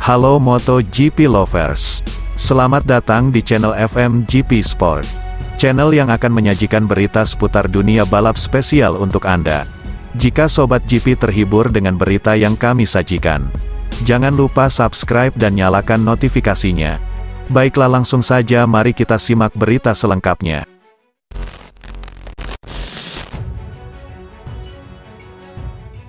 Halo MotoGP lovers, selamat datang di channel FMGP Sport, channel yang akan menyajikan berita seputar dunia balap spesial untuk Anda. Jika Sobat GP terhibur dengan berita yang kami sajikan, jangan lupa subscribe dan nyalakan notifikasinya. Baiklah, langsung saja mari kita simak berita selengkapnya.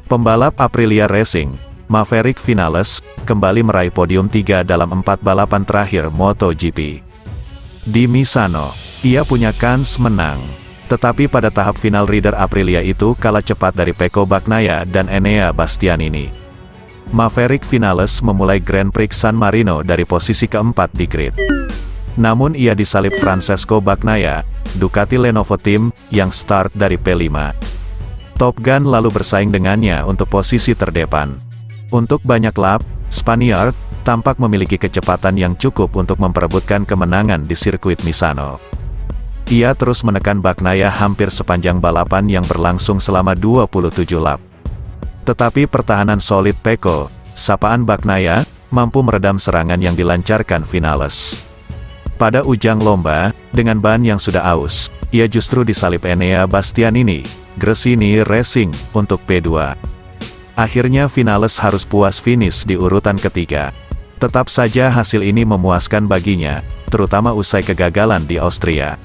Pembalap Aprilia Racing, Maverick Vinales, kembali meraih podium 3 dalam 4 balapan terakhir MotoGP. Di Misano, ia punya kans menang. Tetapi pada tahap final rider Aprilia itu kalah cepat dari Pecco Bagnaia dan Enea Bastianini. Maverick Vinales memulai Grand Prix San Marino dari posisi keempat di grid. Namun ia disalip Francesco Bagnaia, Ducati Lenovo Team, yang start dari P5. Top Gun lalu bersaing dengannya untuk posisi terdepan. Untuk banyak lap, Spaniard tampak memiliki kecepatan yang cukup untuk memperebutkan kemenangan di sirkuit Misano. Ia terus menekan Bagnaia hampir sepanjang balapan yang berlangsung selama 27 lap. Tetapi pertahanan solid Pecco, sapaan Bagnaia, mampu meredam serangan yang dilancarkan Vinales. Pada ujung lomba, dengan ban yang sudah aus, ia justru disalip Enea Bastianini, Gresini Racing, untuk P2. Akhirnya Vinales harus puas finish di urutan ketiga. Tetap saja hasil ini memuaskan baginya, terutama usai kegagalan di Austria.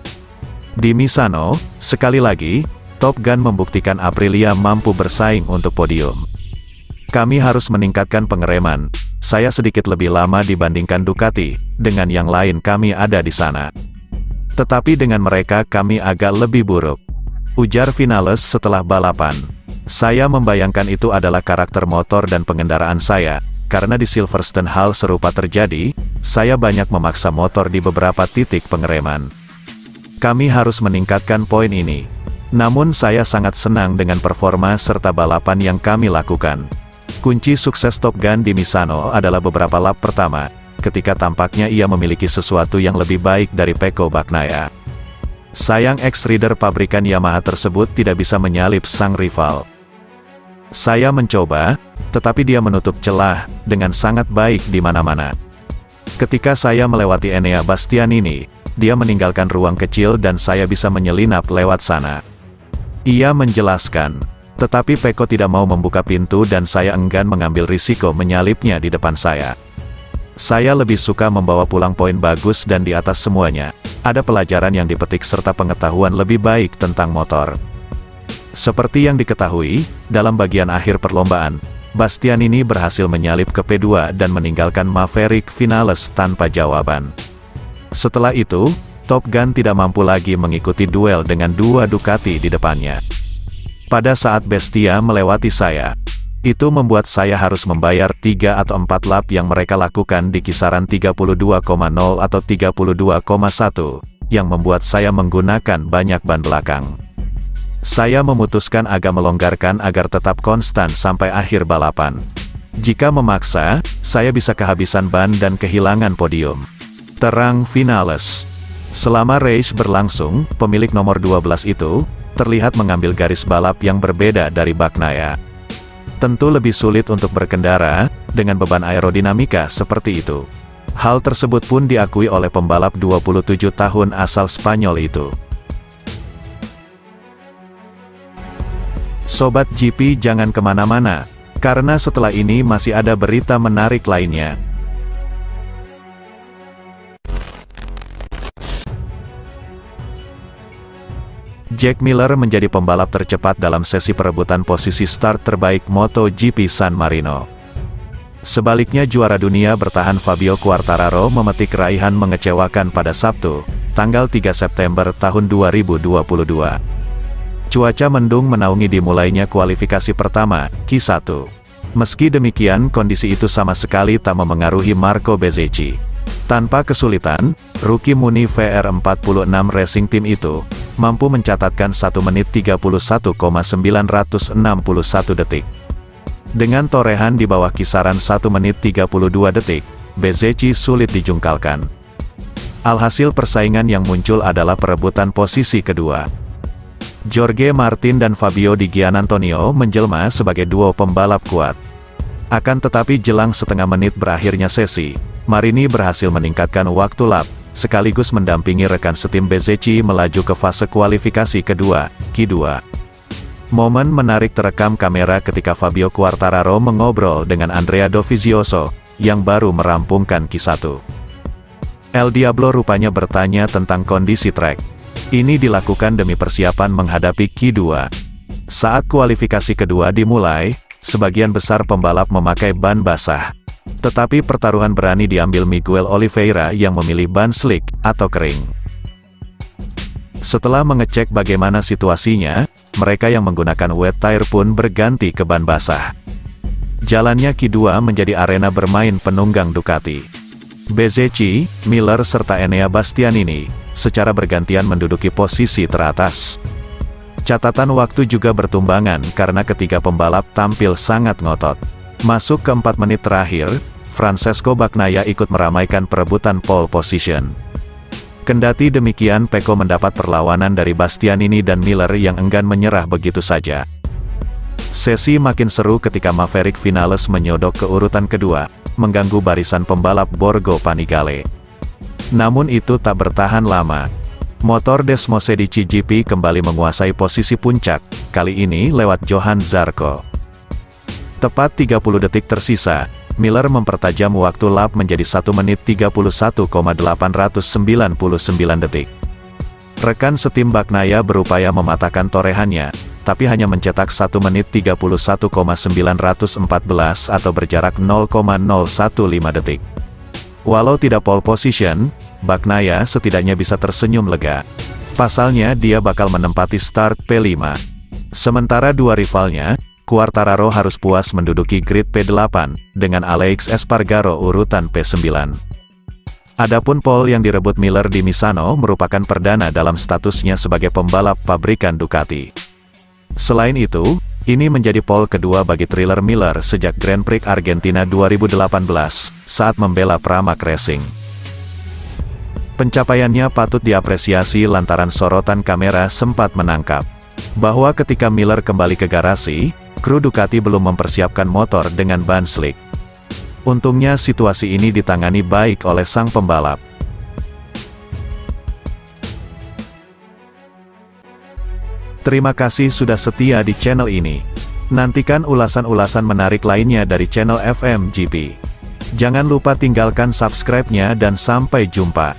Di Misano, sekali lagi, Top Gun membuktikan Aprilia mampu bersaing untuk podium. Kami harus meningkatkan pengereman, saya sedikit lebih lama dibandingkan Ducati, dengan yang lain kami ada di sana. Tetapi dengan mereka kami agak lebih buruk, ujar Vinales setelah balapan. Saya membayangkan itu adalah karakter motor dan pengendaraan saya, karena di Silverstone hal serupa terjadi, saya banyak memaksa motor di beberapa titik pengereman. Kami harus meningkatkan poin ini. Namun saya sangat senang dengan performa serta balapan yang kami lakukan. Kunci sukses Top Gun di Misano adalah beberapa lap pertama, ketika tampaknya ia memiliki sesuatu yang lebih baik dari Pecco Bagnaia. Sayang ex-rider pabrikan Yamaha tersebut tidak bisa menyalip sang rival. Saya mencoba, tetapi dia menutup celah dengan sangat baik di mana-mana. Ketika saya melewati Enea Bastianini, dia meninggalkan ruang kecil dan saya bisa menyelinap lewat sana. Ia menjelaskan, tetapi Pecco tidak mau membuka pintu dan saya enggan mengambil risiko menyalipnya di depan saya. Saya lebih suka membawa pulang poin bagus dan di atas semuanya, ada pelajaran yang dipetik serta pengetahuan lebih baik tentang motor. Seperti yang diketahui, dalam bagian akhir perlombaan, Bastianini berhasil menyalip ke P2 dan meninggalkan Maverick Vinales tanpa jawaban. Setelah itu, Top Gun tidak mampu lagi mengikuti duel dengan dua Ducati di depannya. Pada saat Bestia melewati saya, itu membuat saya harus membayar 3 atau 4 lap yang mereka lakukan di kisaran 32,0 atau 32,1, yang membuat saya menggunakan banyak ban belakang. Saya memutuskan agak melonggarkan agar tetap konstan sampai akhir balapan. Jika memaksa, saya bisa kehabisan ban dan kehilangan podium, terang Vinales. Selama race berlangsung, pemilik nomor 12 itu terlihat mengambil garis balap yang berbeda dari Bagnaia. Tentu lebih sulit untuk berkendara dengan beban aerodinamika seperti itu. Hal tersebut pun diakui oleh pembalap 27 tahun asal Spanyol itu. Sobat GP jangan kemana-mana, karena setelah ini masih ada berita menarik lainnya. Jack Miller menjadi pembalap tercepat dalam sesi perebutan posisi start terbaik MotoGP San Marino. Sebaliknya juara dunia bertahan Fabio Quartararo memetik raihan mengecewakan pada Sabtu, tanggal 3 September tahun 2022. Cuaca mendung menaungi dimulainya kualifikasi pertama, Q1. Meski demikian kondisi itu sama sekali tak memengaruhi Marco Bezzecchi. Tanpa kesulitan, rookie Muni VR46 Racing Team itu mampu mencatatkan 1 menit 31,961 detik. Dengan torehan di bawah kisaran 1 menit 32 detik, Bezzecchi sulit dijungkalkan. Alhasil persaingan yang muncul adalah perebutan posisi kedua. Jorge Martin dan Fabio Di Giannantonio menjelma sebagai duo pembalap kuat. Akan tetapi jelang setengah menit berakhirnya sesi, Marini berhasil meningkatkan waktu lap, sekaligus mendampingi rekan setim Bezzecchi melaju ke fase kualifikasi kedua, Q2. Momen menarik terekam kamera ketika Fabio Quartararo mengobrol dengan Andrea Dovizioso, yang baru merampungkan Q1. El Diablo rupanya bertanya tentang kondisi trek. Ini dilakukan demi persiapan menghadapi Q2. Saat kualifikasi kedua dimulai, sebagian besar pembalap memakai ban basah. Tetapi pertaruhan berani diambil Miguel Oliveira yang memilih ban slick, atau kering. Setelah mengecek bagaimana situasinya, mereka yang menggunakan wet tire pun berganti ke ban basah. Jalannya Q2 menjadi arena bermain penunggang Ducati. Bezzecchi, Miller serta Enea Bastianini, secara bergantian menduduki posisi teratas. Catatan waktu juga bertumbangan karena ketiga pembalap tampil sangat ngotot. Masuk ke 4 menit terakhir, Francesco Bagnaia ikut meramaikan perebutan pole position. Kendati demikian Pecco mendapat perlawanan dari Bastianini dan Miller yang enggan menyerah begitu saja. Sesi makin seru ketika Maverick Vinales menyodok ke urutan kedua, mengganggu barisan pembalap Borgo Panigale. Namun itu tak bertahan lama. Motor Desmosedici GP kembali menguasai posisi puncak, kali ini lewat Johan Zarco. Tepat 30 detik tersisa, Miller mempertajam waktu lap menjadi 1 menit 31,899 detik. Rekan setim Bagnaia berupaya mematahkan torehannya, tapi hanya mencetak 1 menit 31,914 atau berjarak 0,015 detik. Walau tidak pole position, Bagnaia setidaknya bisa tersenyum lega. Pasalnya dia bakal menempati start P5. Sementara dua rivalnya, Quartararo harus puas menduduki grid P8, dengan Alex Espargaro urutan P9. Adapun pole yang direbut Miller di Misano merupakan perdana dalam statusnya sebagai pembalap pabrikan Ducati. Selain itu, ini menjadi pole kedua bagi thriller Miller sejak Grand Prix Argentina 2018, saat membela Pramac Racing. Pencapaiannya patut diapresiasi lantaran sorotan kamera sempat menangkap bahwa ketika Miller kembali ke garasi, kru Ducati belum mempersiapkan motor dengan ban slick. Untungnya situasi ini ditangani baik oleh sang pembalap. Terima kasih sudah setia di channel ini. Nantikan ulasan-ulasan menarik lainnya dari channel FMGP. Jangan lupa tinggalkan subscribe-nya dan sampai jumpa.